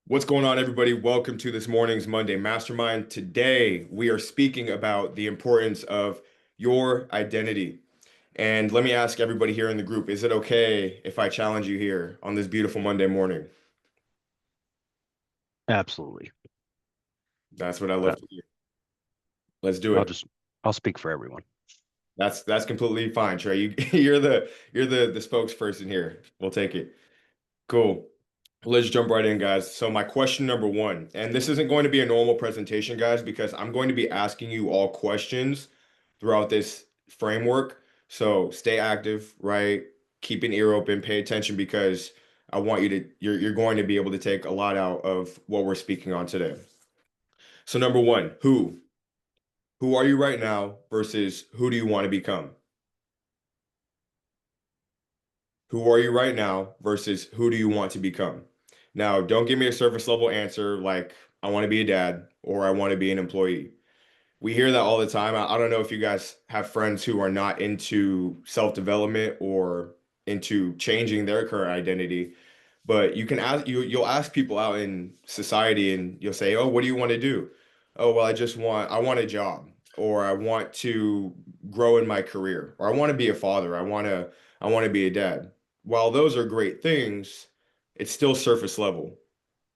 What's going on, everybody? Welcome to this morning's Monday Mastermind. Today, we are speaking about the importance of your identity. And let me ask everybody here in the group, is it okay if I challenge you here on this beautiful Monday morning? Absolutely. That's what I love Uh, to hear. Let's do I'll it. just I'll speak for everyone. That's completely fine, Trey. You're the spokesperson here. We'll take it. Cool. Let's jump right in, guys. So my question number one, and this isn't going to be a normal presentation, guys, because I'm going to be asking you all questions throughout this framework. So stay active, right? Keep an ear open, pay attention because I want you to you're going to be able to take a lot out of what we're speaking on today. So number one, who? Who are you right now versus who do you want to become? Who are you right now versus who do you want to become? Now, don't give me a surface level answer like I want to be a dad or I want to be an employee. We hear that all the time. I don't know if you guys have friends who are not into self-development or into changing their current identity, but you'll ask people out in society and you'll say, "Oh, what do you want to do?" "Oh, well, I want a job or I want to grow in my career or I want to be a father. I want to be a dad." While those are great things, it's still surface level.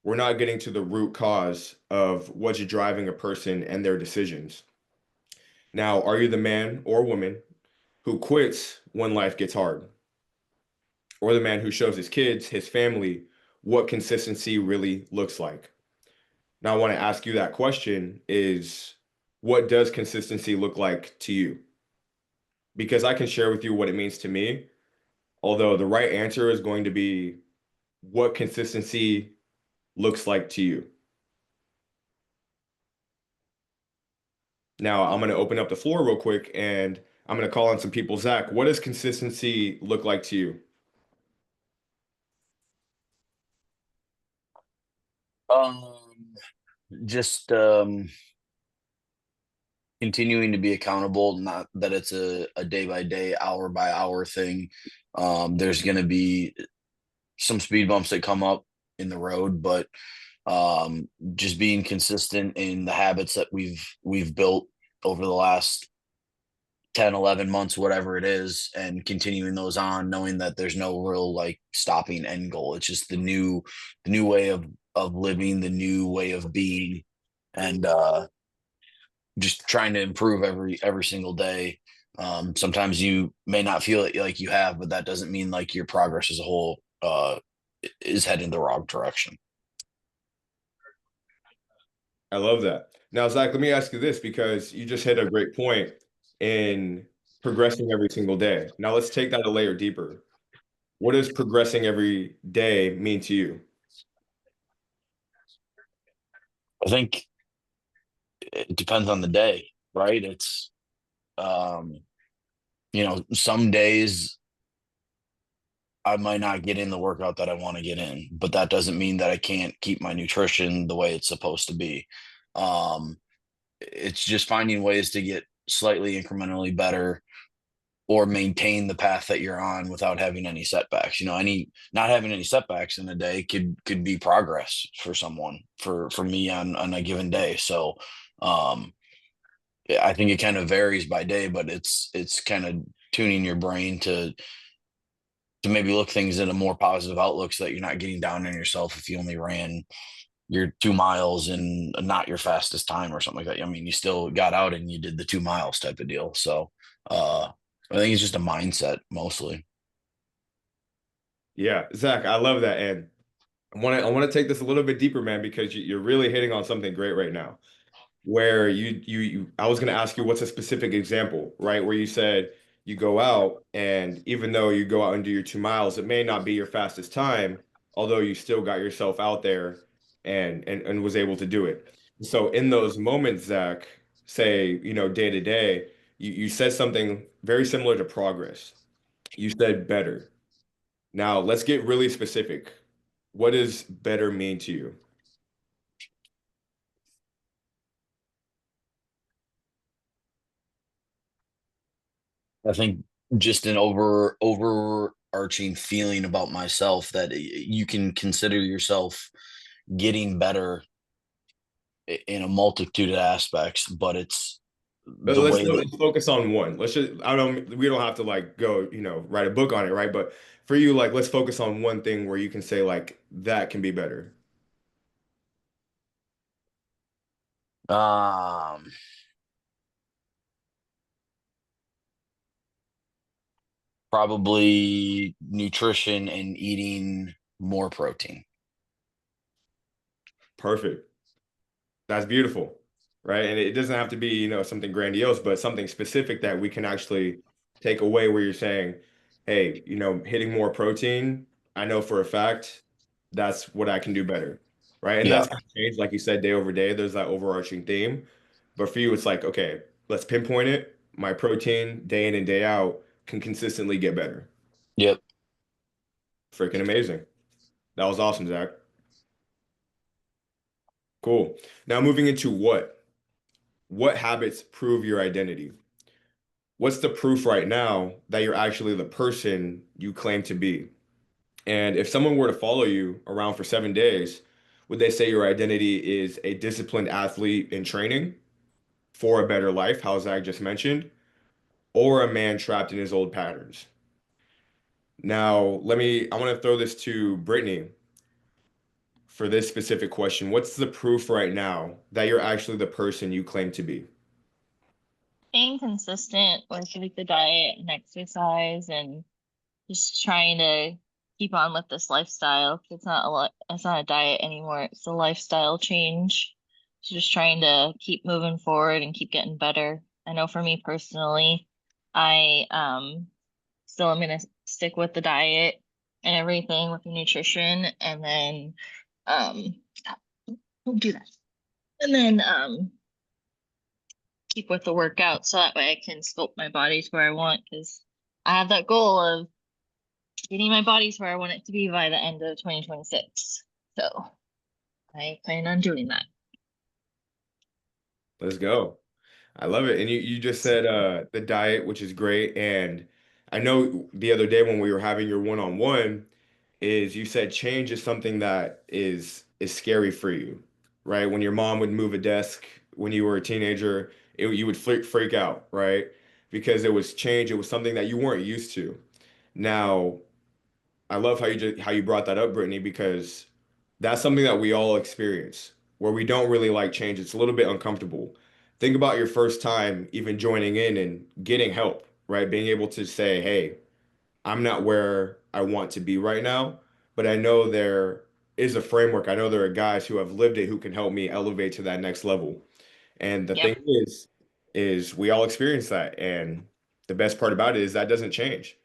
We're not getting to the root cause of what's driving a person and their decisions. Now, are you the man or woman who quits when life gets hard? Or the man who shows his kids, his family, what consistency really looks like? Now, I want to ask you that question is what does consistency look like to you? Because I can share with you what it means to me, although the right answer is going to be what consistency looks like to you. Now, I'm going to open up the floor real quick and I'm going to call on some people. Zach, what does consistency look like to you? Um, just continuing to be accountable, not that it's a day by day, hour by hour thing. There's going to be some speed bumps that come up in the road, but just being consistent in the habits that we've built over the last 10, 11 months, whatever it is, and continuing those on, knowing that there's no real like stopping end goal. It's just the new way of living, the new way of being, and just trying to improve every single day. Sometimes you may not feel it like you have, but that doesn't mean like your progress as a whole is heading the wrong direction. I love that. Now, Zach, let me ask you this because you just hit a great point in progressing every single day. Now, let's take that a layer deeper. What does progressing every day mean to you? I think it depends on the day, right? It's um, some days I might not get in the workout that I want to get in, but that doesn't mean that I can't keep my nutrition the way it's supposed to be. Um, it's just finding ways to get slightly incrementally better or maintain the path that you're on without having any setbacks. Any not having any setbacks in a day could be progress for someone, for me on a given day. So um yeah, I think it kind of varies by day, but it's kind of tuning your brain to maybe look things in a more positive outlook so that you're not getting down on yourself if you only ran your 2 miles in not your fastest time or something like that. I mean, you still got out and you did the 2 miles type of deal. So uh I think it's just a mindset mostly. Yeah, Zach, I love that. And I want to take this a little bit deeper, man, because you're really hitting on something great right now. Where I was going to ask you what's a specific example, right? Where you said you go out and even though you go out and do your 2 miles, it may not be your fastest time, although you still got yourself out there and was able to do it. So in those moments, Zach, say, day to day, you said something very similar to progress. You said better. Now let's get really specific. What does better mean to you? I think just an overarching feeling about myself that you can consider yourself getting better in a multitude of aspects, but it's But the way that, let's focus on one. Let's just we don't have to like go, write a book on it, right? But for you, like let's focus on one thing where you can say like that can be better. um, probably nutrition and eating more protein. Perfect. That's beautiful, right? And it doesn't have to be, something grandiose, but something specific that we can actually take away where you're saying, hey, hitting more protein, I know for a fact that's what I can do better, right? And Yeah. that's going to change, like you said, day over day. There's that overarching theme. But for you, it's like, okay, let's pinpoint it. My protein day in and day out can consistently get better. Yep. Freaking amazing. That was awesome, Zach. Cool. Now moving into what? What habits prove your identity? What's the proof right now that you're actually the person you claim to be? And if someone were to follow you around for 7 days, would they say your identity is a disciplined athlete in training for a better life, how Zach just mentioned, or a man trapped in his old patterns? Now, I want to throw this to Brittany for this specific question. What's the proof right now that you're actually the person you claim to be? Staying consistent with like the diet and exercise and just trying to keep on with this lifestyle. It's not a lot, it's not a diet anymore. It's a lifestyle change. So just trying to keep moving forward and keep getting better. I know for me personally, I still am gonna stick with the diet and everything with the nutrition and then stop. Don't do that. And then keep with the workout so that way I can sculpt my body to where I want because I have that goal of getting my body to where I want it to be by the end of 2026. So I plan on doing that. Let's go. I love it. And you just said the diet, which is great. And I know the other day when we were having your one-on-one, is you said change is something that is scary for you, right? When your mom would move a desk when you were a teenager, you would freak out, right? Because it was change, it was something that you weren't used to. Now, I love how you brought that up, Brittany, because that's something that we all experience where we don't really like change. It's a little bit uncomfortable. Think about your first time even joining in and getting help, right? Being able to say, hey, I'm not where I want to be right now, but I know there is a framework. I know there are guys who have lived it who can help me elevate to that next level. And the thing Yep. is we all experience that. And the best part about it is that doesn't change.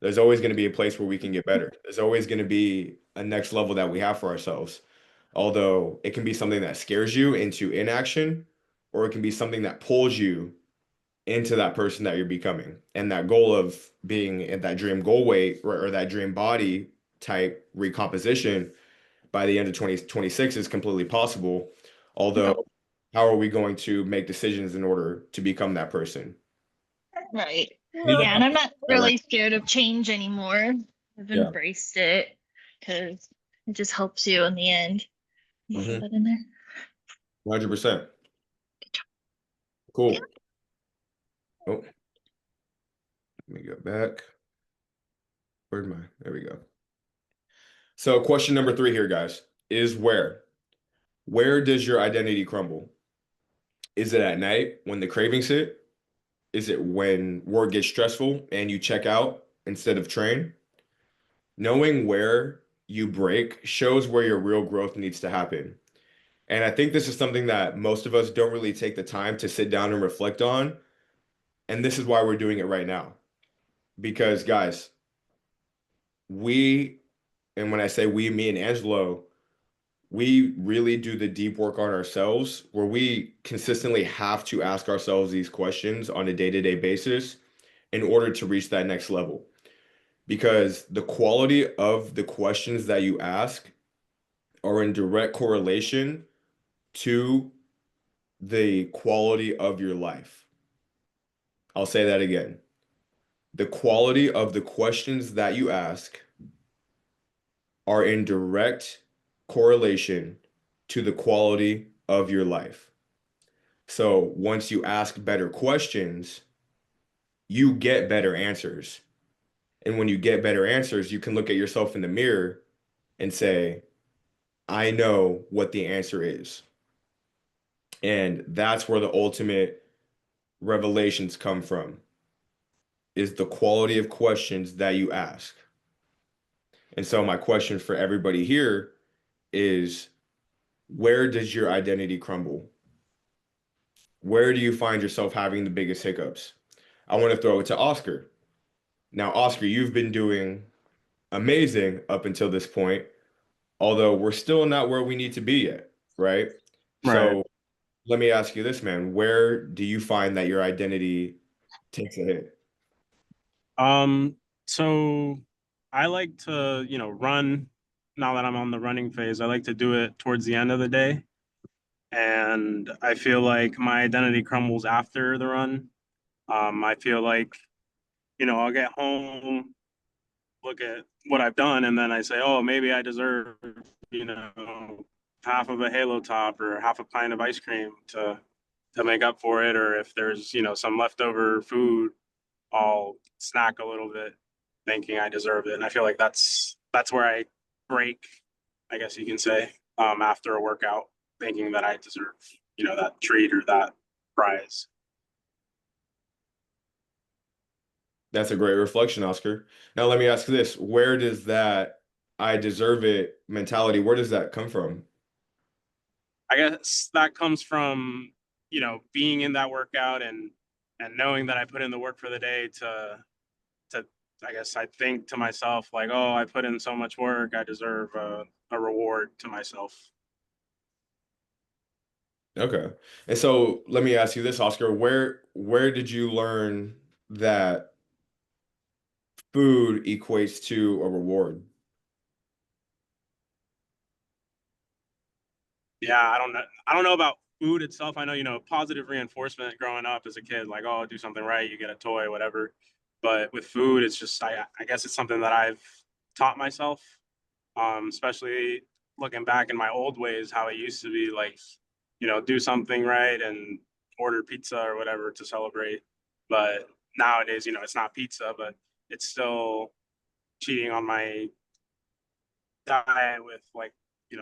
There's always going to be a place where we can get better. There's always going to be a next level that we have for ourselves. Although it can be something that scares you into inaction, or it can be something that pulls you into that person that you're becoming. And that goal of being at that dream goal weight or that dream body type recomposition by the end of 2026 is completely possible. Yep. Although, how are we going to make decisions in order to become that person? Right. And you don't Yeah, and have I'm to not do that right. really scared of change anymore. I've Yeah. embraced it because it just helps you in the end. You Mm-hmm. put that in there. 100%. Cool. Oh, let me go back. Where'd my, there we go. So question number 3 here, guys, is where? Where does your identity crumble? Is it at night when the cravings hit? Is it when work gets stressful and you check out instead of train? Knowing where you break shows where your real growth needs to happen. And I think this is something that most of us don't really take the time to sit down and reflect on. And this is why we're doing it right now. Because, guys, we, and when I say we, me and Angelo, we really do the deep work on ourselves where we consistently have to ask ourselves these questions on a day-to-day basis in order to reach that next level. Because the quality of the questions that you ask are in direct correlation to the quality of your life. I'll say that again. The quality of the questions that you ask are in direct correlation to the quality of your life. So once you ask better questions, you get better answers. And when you get better answers, you can look at yourself in the mirror and say, I know what the answer is. And that's where the ultimate revelations come from, is the quality of questions that you ask. And so my question for everybody here is, where does your identity crumble? Where do you find yourself having the biggest hiccups? I want to throw it to Oscar. Now, Oscar, you've been doing amazing up until this point, although we're still not where we need to be yet, right? Right. So let me ask you this, man. Where do you find that your identity takes a hit? So I like to, run. Now that I'm on the running phase, I like to do it towards the end of the day. And I feel like my identity crumbles after the run. I feel like, I'll get home, look at what I've done, and then I say, oh, maybe I deserve, you know, half of a Halo top or half a pint of ice cream to make up for it. Or if there's, some leftover food, I'll snack a little bit, thinking I deserve it. And I feel like that's where I break, I guess you can say, after a workout, thinking that I deserve, that treat or that prize. That's a great reflection, Oscar. Now let me ask you this. Where does that I deserve it mentality, where does that come from? I guess that comes from, being in that workout and knowing that I put in the work for the day to I guess I think to myself like, oh, I put in so much work, I deserve a reward to myself. Okay. And so let me ask you this, Oscar. Where did you learn that food equates to a reward? Yeah, I don't know about food itself. I know, positive reinforcement growing up as a kid, like, oh, do something right, you get a toy, whatever. But with food, it's just I guess it's something that I've taught myself, especially looking back in my old ways, how it used to be like, do something right and order pizza or whatever to celebrate. But nowadays, it's not pizza, but it's still cheating on my diet with like,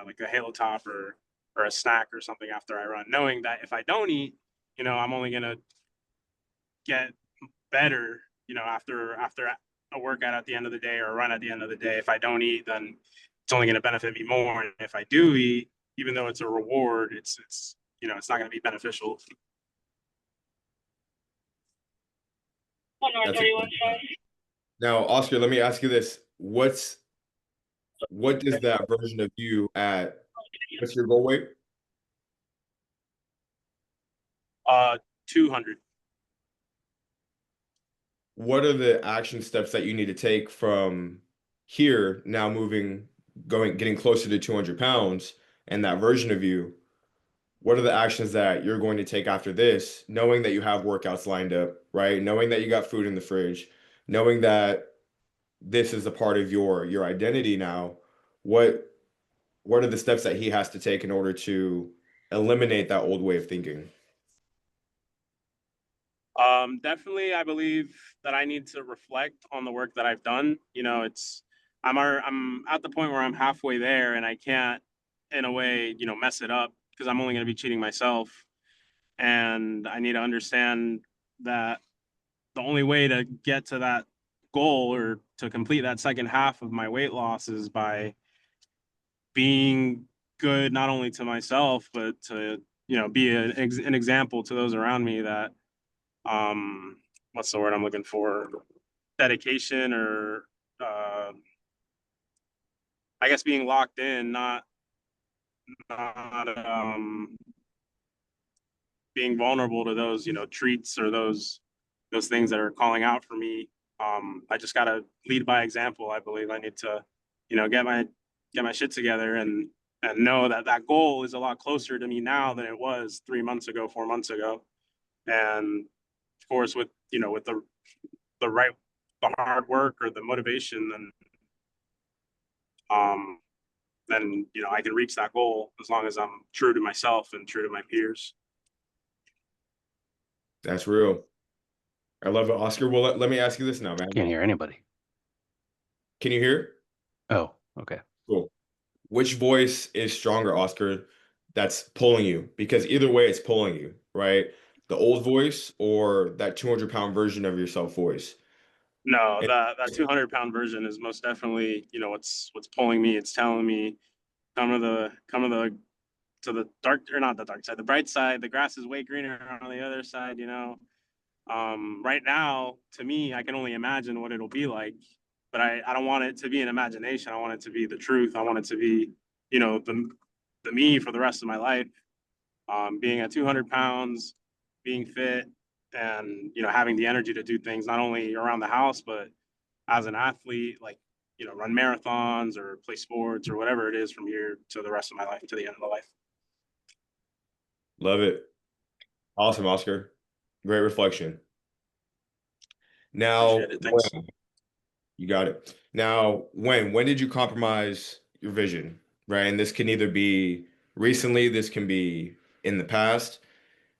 like a Halo top or a snack or something after I run, knowing that if I don't eat, I'm only gonna get better, after a workout at the end of the day or a run at the end of the day. If I don't eat, then it's only gonna benefit me more. And if I do eat, even though it's a reward, it's it's not gonna be beneficial. That's a good point. Now, Oscar, let me ask you this. What does that version of you what's your goal weight? 200. What are the action steps that you need to take from here now getting closer to 200 pounds and that version of you? What are the actions that you're going to take after this, knowing that you have workouts lined up, right? Knowing that you got food in the fridge, knowing that this is a part of your identity now. What what are the steps that he has to take in order to eliminate that old way of thinking? Definitely, I believe that I need to reflect on the work that I've done. I'm at the point where I'm halfway there, and I can't, in a way, mess it up because I'm only going to be cheating myself. And I need to understand that the only way to get to that goal or to complete that second half of my weight loss is by being good not only to myself but to be an example to those around me that um what's the word I'm looking for, dedication or uh I guess being locked in, not being vulnerable to those treats or those things that are calling out for me. I just gotta lead by example. I believe I need to get my shit together and know that that goal is a lot closer to me now than it was 3 months ago, 4 months ago. And of course with with the hard work or the motivation, then then, you know, I can reach that goal as long as I'm true to myself and true to my peers. That's real. I love it, Oscar. Well, let me ask you this now, man. Can't hear anybody. Can you hear? Oh, okay. Cool. Which voice is stronger, Oscar, that's pulling you? Because either way, it's pulling you, right? The old voice or that 200-pound version of yourself voice. No, And that 200-pound version is most definitely, you know, what's pulling me. It's telling me come to the dark, or not the dark side, the bright side. The grass is way greener on the other side, you know. Right now, to me, I can only imagine what it'll be like, but I don't want it to be an imagination. I want it to be the truth. I want it to be, you know, the me for the rest of my life. Being at 200 pounds, being fit, and, you know, having the energy to do things not only around the house, but as an athlete, like, you know, run marathons or play sports or whatever it is from here to the rest of my life, to the end of the life. love it. Awesome, Oscar. Great reflection. Now, Appreciate it. Thanks. you got it. Now, when did you compromise your vision, right? And this can either be recently, this can be in the past.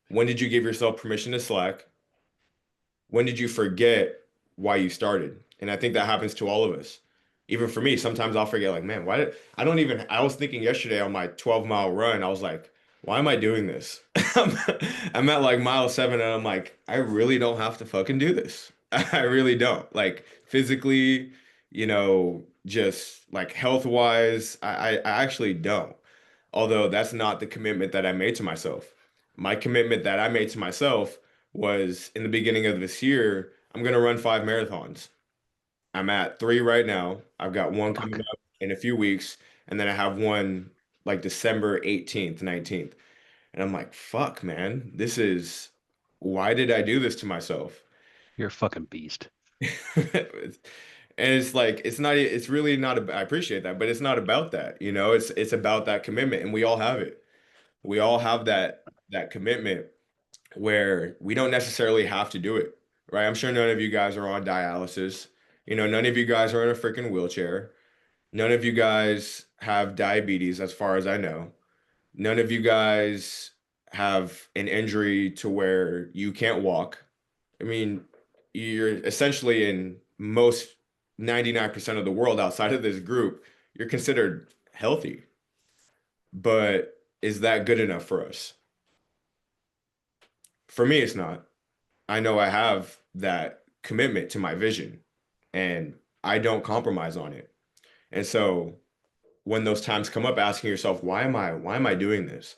When did you give yourself permission to slack? When did you forget why you started? And I think that happens to all of us. Even for me, sometimes I'll forget, like, man, why did I was thinking yesterday on my 12-mile run, I was like, why am I doing this? I'm at like mile 7 and I'm like, I really don't have to fucking do this. I really don't. Like physically, you know, just like health wise, I actually don't. Although that's not the commitment that I made to myself. My commitment that I made to myself was in the beginning of this year, I'm gonna run 5 marathons. I'm at 3 right now. I've got one coming Fuck. up in a few weeks, and then I have one like December 18th, 19th. And I'm like, fuck, man, why did I do this to myself? You're a fucking beast. And it's like, it's really not, I appreciate that, but it's not about that, you know, it's about that commitment, and we all have it. We all have that commitment where we don't necessarily have to do it, right? I'm sure none of you guys are on dialysis. You know, none of you guys are in a freaking wheelchair. None of you guys have diabetes, as far as I know. None of you guys have an injury to where you can't walk. I mean, you're essentially in most 99% of the world outside of this group, you're considered healthy. But is that good enough for us? For me, it's not. I know I have that commitment to my vision and I don't compromise on it. And so when those times come up asking yourself, why am I doing this?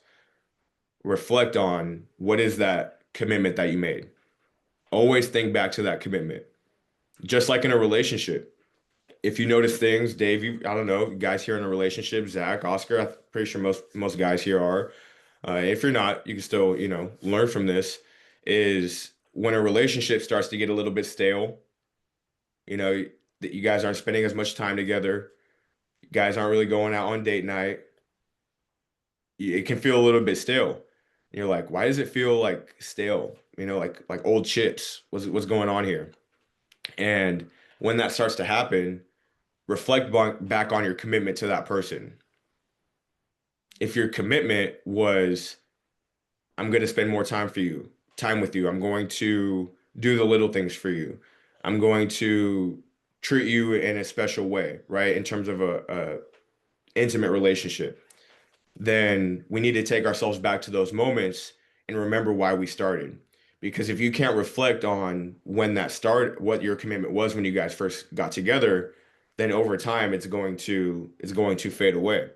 Reflect on what is that commitment that you made. Always think back to that commitment. Just like in a relationship. If you notice things, Dave, I don't know, you guys here in a relationship, Zach, Oscar, I'm pretty sure most guys here are. If you're not, you can still, you know, learn from this. Is when a relationship starts to get a little bit stale, you know, that you guys aren't spending as much time together, you guys aren't really going out on date night. It can feel a little bit stale. You're like, why does it feel like stale? You know, like old chips. What's going on here? And when that starts to happen, reflect back on your commitment to that person. If your commitment was, I'm going to spend more time with you. I'm going to do the little things for you. I'm going to treat you in a special way, right? In terms of a intimate relationship, then we need to take ourselves back to those moments and remember why we started. Because if you can't reflect on when that started, what your commitment was when you guys first got together, then over time it's going to fade away.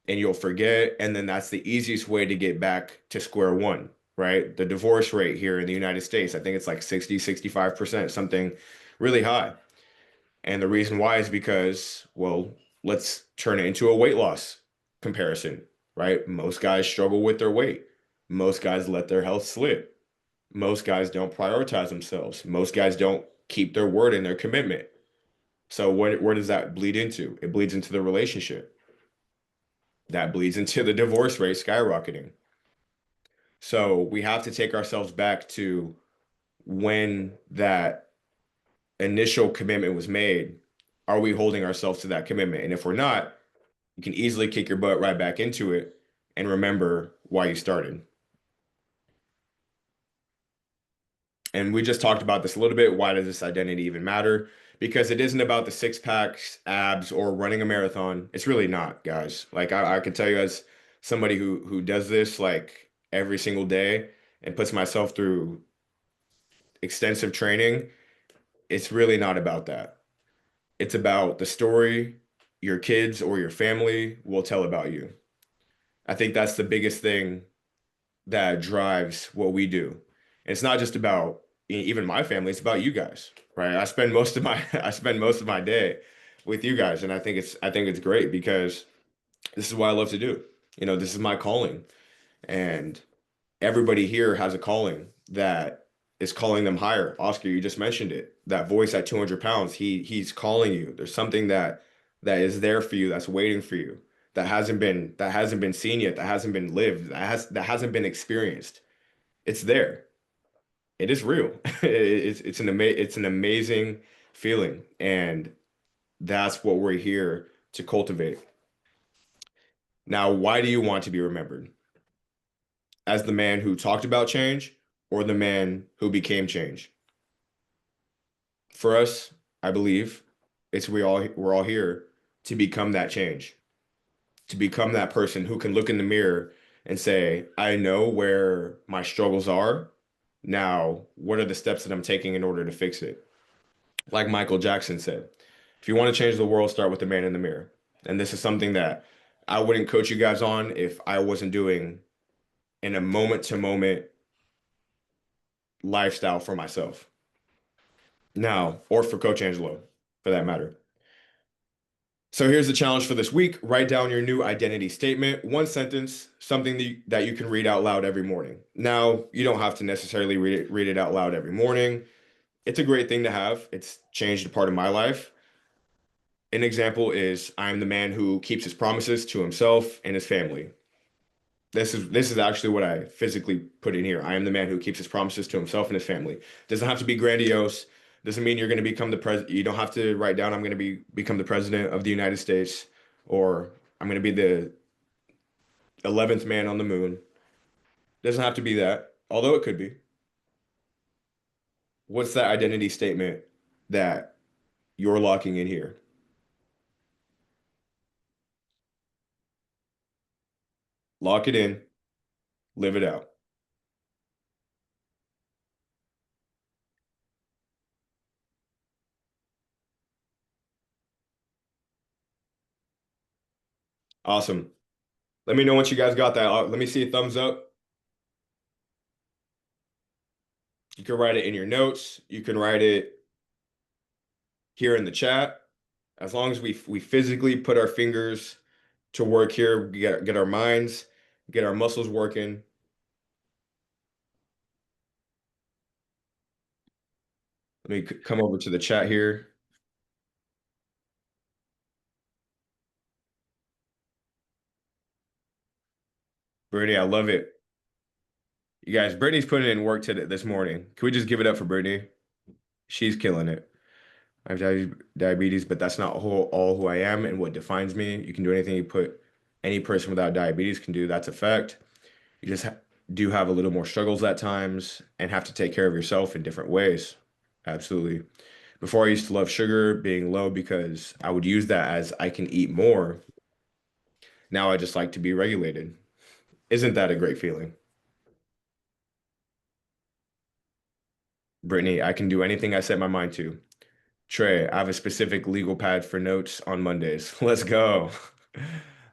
And you'll forget, and then that's the easiest way to get back to square one, right? The divorce rate here in the United States, I think it's like 65%, something really high. And the reason why is because, well, let's turn it into a weight loss comparison, right? Most guys struggle with their weight. Most guys let their health slip. Most guys don't prioritize themselves. Most guys don't keep their word and their commitment. So where does that bleed into? It bleeds into the relationship. That bleeds into the divorce rate skyrocketing. So we have to take ourselves back to when that initial commitment was made. Are we holding ourselves to that commitment? And if we're not, you can easily kick your butt right back into it and remember why you started. And we just talked about this a little bit. Why does this identity even matter? Because it isn't about the six packs, abs, or running a marathon. It's really not, guys. Like I can tell you as somebody who does this like every single day and puts myself through extensive training, it's really not about that. It's about the story your kids or your family will tell about you. I think that's the biggest thing that drives what we do. And it's not just about even my family, it's about you guys, right? I spend most of my I spend most of my day with you guys, and I think it's great because this is what I love to do. You know, this is my calling. And everybody here has a calling that is calling them higher. Oscar, you just mentioned it. That voice at 200 pounds, he's calling you. There's something that is there for you, that's waiting for you, that hasn't been seen yet, that hasn't been lived, that hasn't been experienced. It's there. It is real. It's an amazing feeling, and that's what we're here to cultivate. Now, why do you want to be remembered? As the man who talked about change or the man who became change? For us, I believe we're all here to become that change, to become that person who can look in the mirror and say, I know where my struggles are. Now, what are the steps that I'm taking in order to fix it? Like Michael Jackson said, if you want to change the world, start with the man in the mirror. And this is something that I wouldn't coach you guys on if I wasn't doing in a moment to moment lifestyle for myself. Now, or for Coach Angelo, for that matter. So here's the challenge for this week. Write down your new identity statement, one sentence, something that you can read out loud every morning. Now, you don't have to necessarily read it out loud every morning. It's a great thing to have. It's changed a part of my life. An example is I'm the man who keeps his promises to himself and his family. This is actually what I physically put in here. I am the man who keeps his promises to himself and his family. Doesn't have to be grandiose. Doesn't mean you're going to become the president. You don't have to write down I'm going to become the president of the United States, or I'm going to be the 11th man on the moon. Doesn't have to be that, although it could be. What's that identity statement that you're locking in here? Lock it in, live it out. Awesome. Let me know once you guys got that. Let me see a thumbs up. You can write it in your notes. You can write it here in the chat. As long as we physically put our fingers to work here, get our minds, get our muscles working. Let me come over to the chat here. Brittany, I love it. You guys, Brittany's putting in work today this morning. Can we just give it up for Brittany? She's killing it. I have diabetes, but that's not all who I am and what defines me. You can do anything you put any person without diabetes can do. That's a fact. You just do have a little more struggles at times and have to take care of yourself in different ways. Absolutely. Before I used to love sugar being low because I would use that as I can eat more. Now I just like to be regulated. Isn't that a great feeling? Brittany, I can do anything I set my mind to. Trey, I have a specific legal pad for notes on Mondays. Let's go.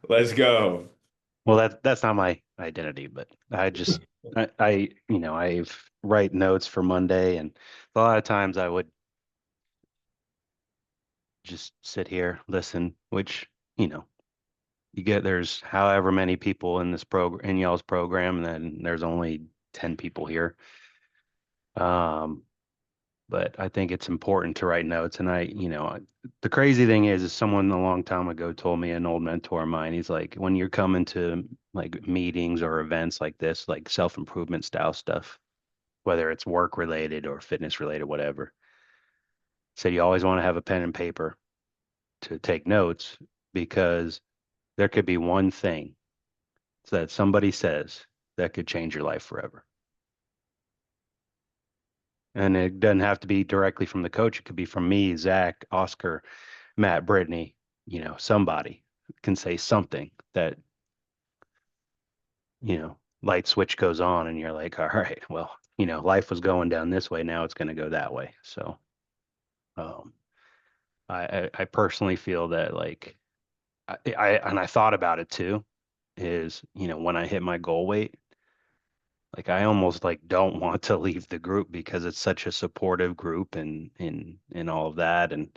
Let's go. Well, that's not my identity, but I just I I've write notes for Monday, and a lot of times I would just sit here, listen, which, there's however many people in this program, in y'all's program, and then there's only 10 people here. But I think it's important to write notes. And the crazy thing is someone a long time ago told me, an old mentor of mine, he's like, when you're coming to like meetings or events like this, like self-improvement style stuff, whether it's work related or fitness related, whatever, said you always want to have a pen and paper to take notes, because there could be one thing that somebody says that could change your life forever. And it doesn't have to be directly from the coach. It could be from me, Zach, Oscar, Matt, Brittany, somebody can say something that, light switch goes on and you're like, all right, well, life was going down this way. Now it's going to go that way. So, I personally feel that like, I thought about it too, is, when I hit my goal weight, like I almost like don't want to leave the group because it's such a supportive group and all of that. And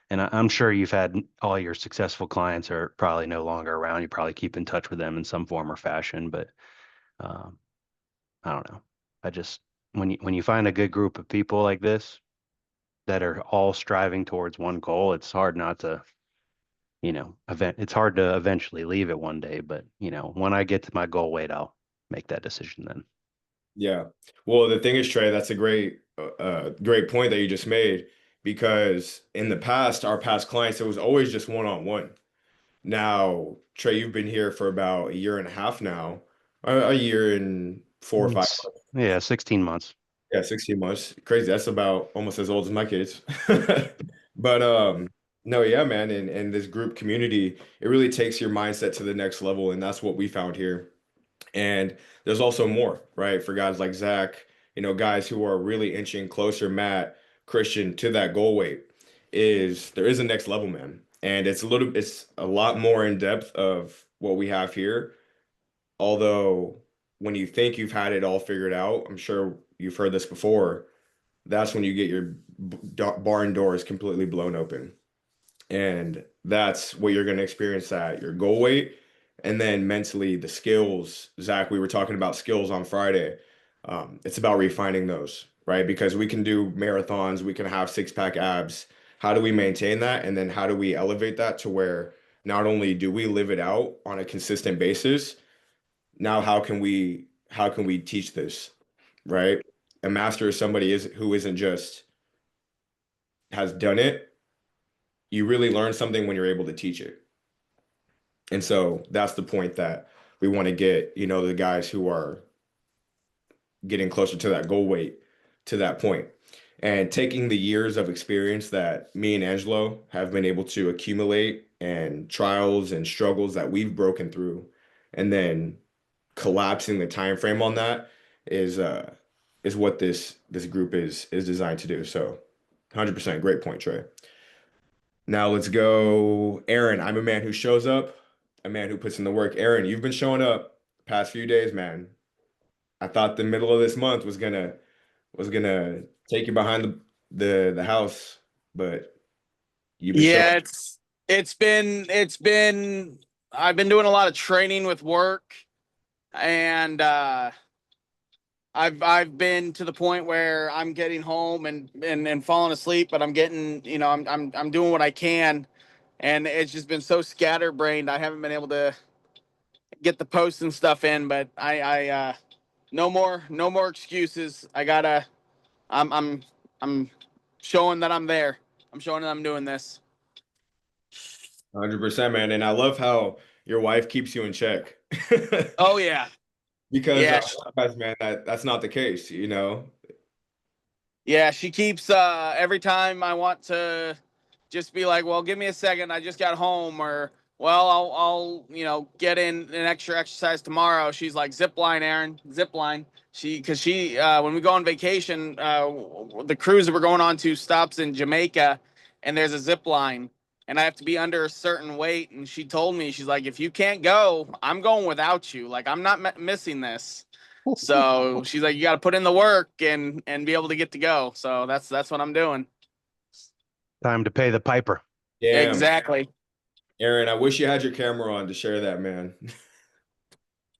I'm sure you've had all your successful clients are probably no longer around. You probably keep in touch with them in some form or fashion, but I don't know. I just when you find a good group of people like this that are all striving towards one goal, it's hard not to, it's hard to eventually leave it one day. But when I get to my goal weight, I'll make that decision then. Yeah. Well, the thing is, Trey, that's a great point that you just made, because in the past, our past clients, it was always just one-on-one. Now, Trey, you've been here for about a year and a half now, a year and 4 or 5 months. Yeah, 16 months. Yeah, 16 months. Crazy. That's about almost as old as my kids. But no, yeah, man, and this group community, it really takes your mindset to the next level, and that's what we found here. And there's also more, right? For guys like Zach, guys who are really inching closer, Matt, Christian, to that goal weight, there is a next level, man. And it's a lot more in depth of what we have here. Although when you think you've had it all figured out, I'm sure you've heard this before, that's when you get your barn doors completely blown open. And that's what you're going to experience at your goal weight. And then mentally, the skills, Zach, we were talking about skills on Friday. It's about refining those, right? Because we can do marathons, we can have six-pack abs. How do we maintain that? And then how do we elevate that to where not only do we live it out on a consistent basis, now how can we teach this, right? A master is somebody who isn't just has done it. You really learn something when you're able to teach it. And so that's the point that we want to get, the guys who are getting closer to that goal weight to that point. And taking the years of experience that me and Angelo have been able to accumulate and trials and struggles that we've broken through, and then collapsing the time frame on that is what this group is designed to do. So 100% great point, Trey. Now let's go, Aaron. I'm a man who shows up, a man who puts in the work. Aaron, you've been showing up past few days, man. I thought the middle of this month was gonna take you behind the house, but you've been showing. Yeah, it's been I've been doing a lot of training with work, and I've been to the point where I'm getting home and falling asleep, but I'm getting, I'm doing what I can, and it's just been so scatterbrained. I haven't been able to get the posts and stuff in, but I no more excuses. I'm showing that I'm there. I'm showing that I'm doing this. 100%, man. And I love how your wife keeps you in check. Oh yeah. Because Yeah. guys, man, that's not the case, Yeah, she keeps every time I want to just be like, well, give me a second, I just got home, or well, I'll get in an extra exercise tomorrow. She's like, zip line, Aaron, zip line. Because she when we go on vacation, the cruise that we're going on to stops in Jamaica, and there's a zip line, and I have to be under a certain weight. And she told me, she's like, if you can't go, I'm going without you. Like, I'm not missing this. So she's like, you got to put in the work and be able to get to go. So that's what I'm doing. Time to pay the piper. Yeah, Exactly. Aaron, I wish you had your camera on to share that, man.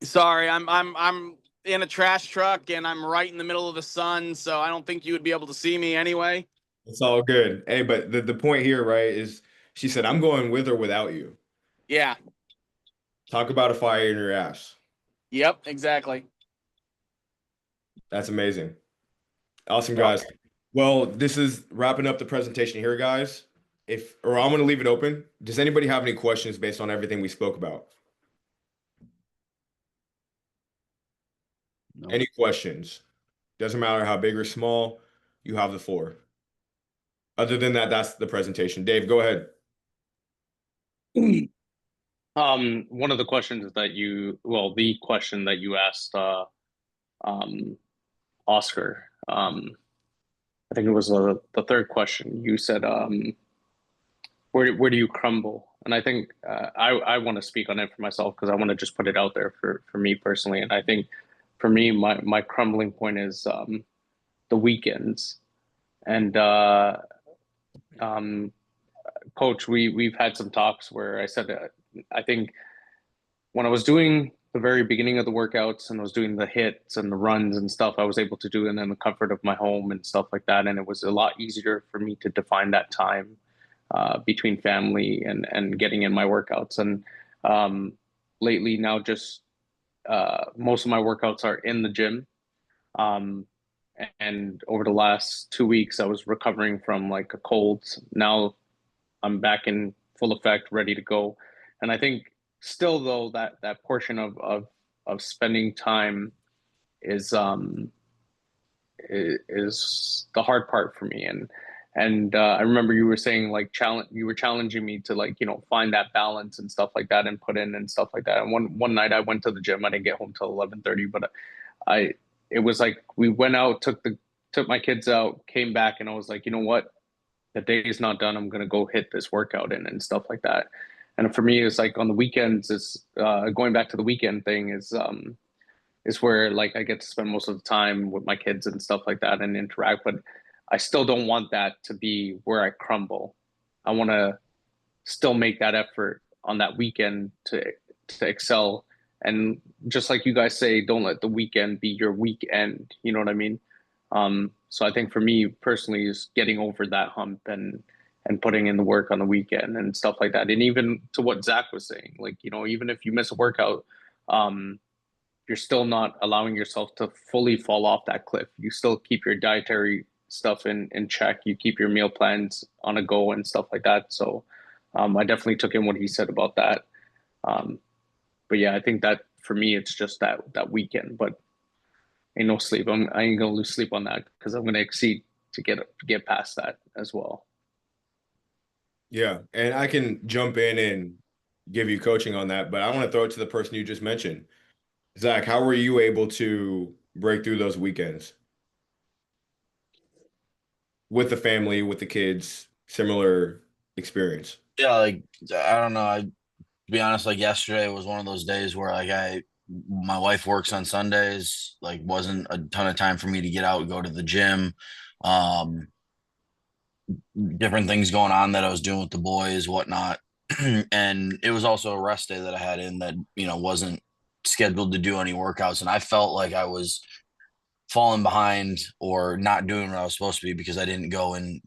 Sorry, I'm in a trash truck and I'm right in the middle of the sun, so I don't think you would be able to see me anyway. It's all good. Hey, but the point here, right, is she said, I'm going with or without you. Yeah. Talk about a fire in your ass. Yep, exactly. That's amazing. Awesome, guys. Well, this is wrapping up the presentation here, guys. or I'm going to leave it open. Does anybody have any questions based on everything we spoke about? No. Any questions? Doesn't matter how big or small, you have the floor. Other than that, that's the presentation. Dave, go ahead. One of the questions that the question that you asked Oscar, I think it was the third question. You said, where do you crumble? And I think I want to speak on it for myself because I want to just put it out there for me personally. And I think for me, my crumbling point is the weekends. And Coach, we've had some talks where I said I think when I was doing the very beginning of the workouts and I was doing the hits and the runs and stuff, I was able to do it in the comfort of my home and stuff like that. And it was a lot easier for me to define that time between family and getting in my workouts. And lately now just most of my workouts are in the gym. And over the last 2 weeks, I was recovering from like a cold. Now I'm back in full effect, ready to go. And I think still though that portion of spending time is the hard part for me. And I remember you were saying like you were challenging me to like, find that balance and stuff like that and put in and stuff like that. And one night I went to the gym. I didn't get home till 11:30, but it was like we went out, took my kids out, came back, and I was like, you know what? The day is not done. I'm gonna go hit this workout in and stuff like that. And for me, it's like on the weekends, it's going back to the weekend thing is where like I get to spend most of the time with my kids and stuff like that and interact. But I still don't want that to be where I crumble. I want to still make that effort on that weekend to excel. And just like you guys say, don't let the weekend be your weekend. You know what I mean? So I think for me personally is getting over that hump and putting in the work on the weekend and stuff like that. And even to what Zach was saying, like, even if you miss a workout, you're still not allowing yourself to fully fall off that cliff. You still keep your dietary stuff in check. You keep your meal plans on a go and stuff like that. So I definitely took in what he said about that. But yeah, I think that for me, it's just that weekend, but ain't no sleep. I ain't gonna lose sleep on that because I'm gonna exceed to get past that as well. Yeah, and I can jump in and give you coaching on that, but I want to throw it to the person you just mentioned. Zach, how were you able to break through those weekends? With the family, with the kids, similar experience. Yeah, like I don't know. To be honest, like yesterday was one of those days where like my wife works on Sundays, like wasn't a ton of time for me to get out and go to the gym. Different things going on that I was doing with the boys, whatnot. And it was also a rest day that I had in that, wasn't scheduled to do any workouts. And I felt like I was falling behind or not doing what I was supposed to be because I didn't go and,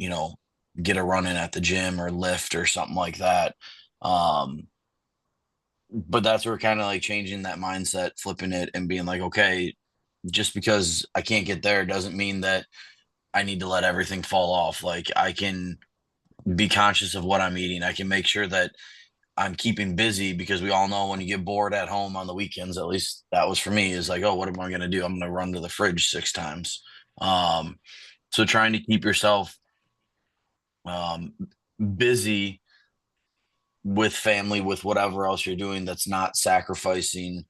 get a run in at the gym or lift or something like that. But that's where kind of like changing that mindset, flipping it and being like, okay, just because I can't get there doesn't mean that I need to let everything fall off. Like I can be conscious of what I'm eating. I can make sure that I'm keeping busy because we all know when you get bored at home on the weekends, at least that was for me, is like, oh, what am I going to do? I'm going to run to the fridge 6 times. So trying to keep yourself busy with family, with whatever else you're doing, that's not sacrificing,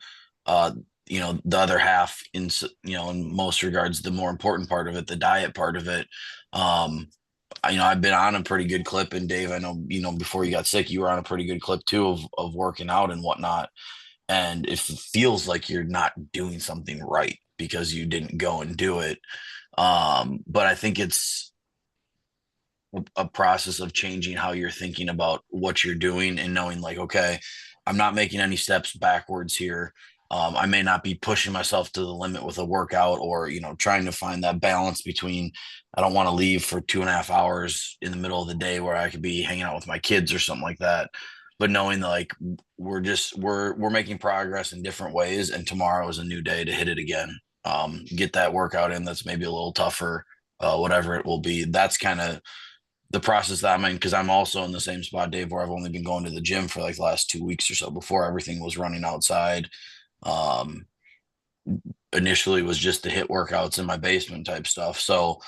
the other half in most regards, the more important part of it, the diet part of it. I've been on a pretty good clip, and Dave, I know, before you got sick, you were on a pretty good clip too of working out and whatnot. And if it feels like you're not doing something right because you didn't go and do it. But I think it's a process of changing how you're thinking about what you're doing and knowing like, okay, I'm not making any steps backwards here. I may not be pushing myself to the limit with a workout or, trying to find that balance between, I don't want to leave for 2.5 hours in the middle of the day where I could be hanging out with my kids or something like that. But knowing that like, we're making progress in different ways. And tomorrow is a new day to hit it again. Get that workout in. That's maybe a little tougher, whatever it will be. That's kind of the process that I'm in, because I'm also in the same spot, Dave, where I've only been going to the gym for like the last 2 weeks or so. Before, everything was running outside. Initially was just the hit workouts in my basement type stuff. So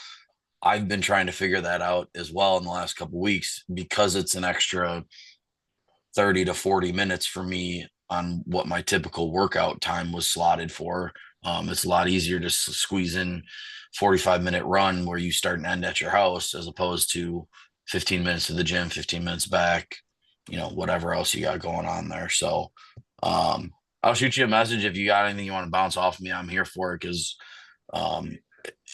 I've been trying to figure that out as well in the last couple of weeks, because it's an extra 30 to 40 minutes for me on what my typical workout time was slotted for. It's a lot easier to squeeze in 45-minute run where you start and end at your house, as opposed to 15 minutes to the gym, 15 minutes back, whatever else you got going on there. So I'll shoot you a message if you got anything you want to bounce off me. I'm here for it, because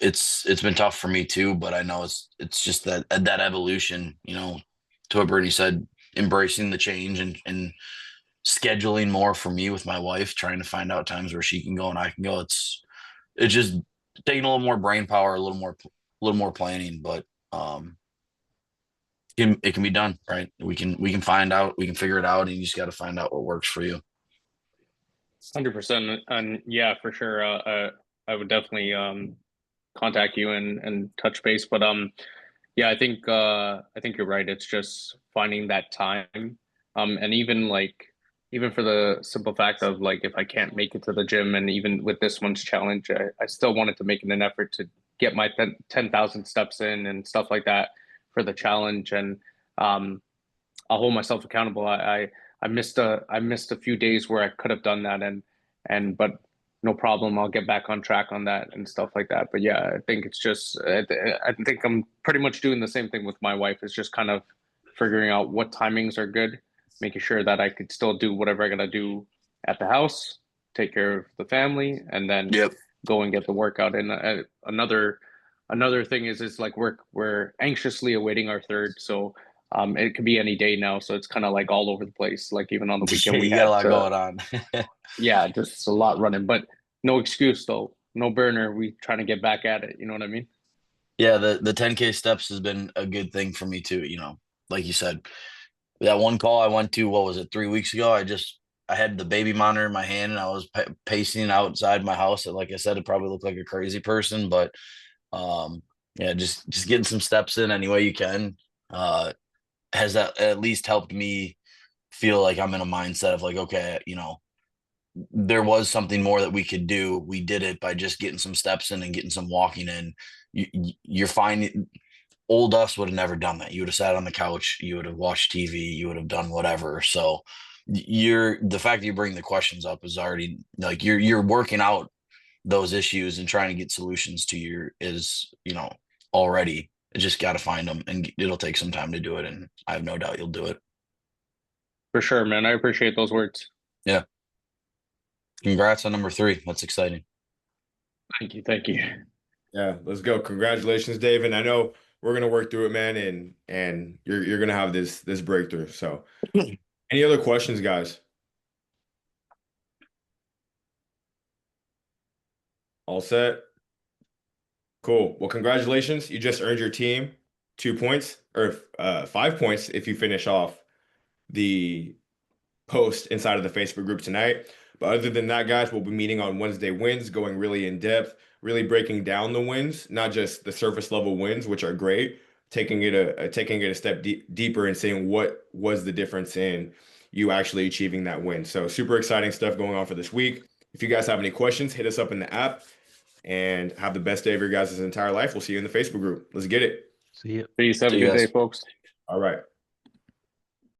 it's been tough for me too, but I know it's just that evolution, to what Brittany said, embracing the change and scheduling more for me with my wife, trying to find out times where she can go and I can go. It's just taking a little more brain power, a little more planning, but it can be done, right? We can find out, we can figure it out, and you just got to find out what works for you. 100%. And yeah, for sure. I would definitely contact you and touch base. But yeah, I think you're right. It's just finding that time. And even for the simple fact of like, if I can't make it to the gym, and even with this month's challenge, I still wanted to make an effort to get my 10,000 steps in and stuff like that for the challenge. And I'll hold myself accountable. I missed a few days where I could have done that, but no problem. I'll get back on track on that and stuff like that. But yeah, I think it's just, I think I'm pretty much doing the same thing with my wife. It's just kind of figuring out what timings are good, making sure that I could still do whatever I gotta do at the house, take care of the family, and then go and get the workout. And another thing is like we're anxiously awaiting our third. So it could be any day now. So it's kind of like all over the place. Like even on the weekend, we got a lot going on. Yeah, just a lot running, but no excuse though. No burner. We trying to get back at it. You know what I mean? Yeah, the 10K steps has been a good thing for me too. Like you said, that one call I went to, what was it, 3 weeks ago? I had the baby monitor in my hand, and I was pacing outside my house. And like I said, it probably looked like a crazy person, but yeah, just getting some steps in any way you can has that at least helped me feel like I'm in a mindset of like, okay, there was something more that we could do. We did it by just getting some steps in and getting some walking in. You're finding old us would have never done that. You would have sat on the couch, you would have watched TV, you would have done whatever. So the fact that you bring the questions up is already like you're working out those issues and trying to get solutions to already. You just got to find them, and it'll take some time to do it. And I have no doubt you'll do it. For sure, man. I appreciate those words. Yeah. Congrats on number 3. That's exciting. Thank you. Yeah, let's go. Congratulations, Dave. And I know we're gonna work through it, man, and you're gonna have this breakthrough. So any other questions, guys? All set? Cool. Well, congratulations. You just earned your team 2 points, or 5 points if you finish off the post inside of the Facebook group tonight. But other than that, guys, we'll be meeting on Wednesday wins, going really in depth, really breaking down the wins, not just the surface level wins, which are great, taking it a step deeper and saying what was the difference in you actually achieving that win. So super exciting stuff going on for this week. If you guys have any questions, hit us up in the app, and have the best day of your guys' entire life. We'll see you in the Facebook group. Let's get it. See you. Peace. Have a good day, folks. All right.